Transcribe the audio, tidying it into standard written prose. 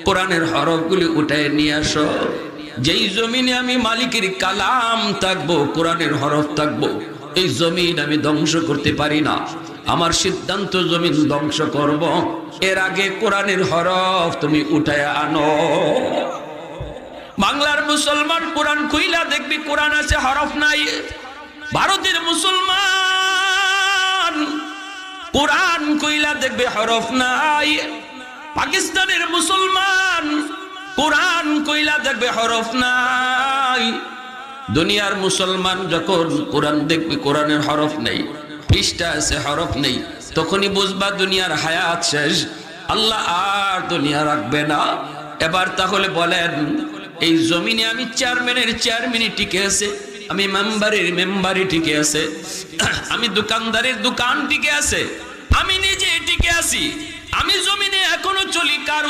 কোরআনের হরফগুলি উঠায় নিয়ে আসো। যেই জমিনে আমি মালিকের কালাম থাকবো, কোরআনের হরফ থাকবো, এই জমিন আমি ধ্বংস করতে পারি না। আমার সিদ্ধান্ত জমিন ধ্বংস করব, এর আগে কোরআনের হরফ তুমি উঠায় আনো। বাংলার মুসলমান কোরআন খুইলা দেখবি কোরআন আছে, হরফ নাই। ভারতের মুসলমান কোরআন খুইলা দেখবে হরফ নাই। পাকিস্তানের মুসলমান কোরআন কইলা দেখবে হরফ নাই। দুনিয়ার মুসলমান যখন কোরআন দেখবে কোরআনের হরফ নেই, পৃষ্ঠা আছে হরফ নেই, তখনই বুঝবা দুনিয়ার হায়াত শেষ, আল্লাহ আর দুনিয়া রাখবে না। এবার তাহলে বলেন, এই জমিনে আমি চেয়ারম্যানের চেয়ারম্যানই টিকে আছে, আমি মেম্বারের মেম্বারই টিকে আছে, আমি দোকানদারের দোকান টিকে আছে, আমি নিজে টিকে আছি, আমি জমিনে এখনো চলি কার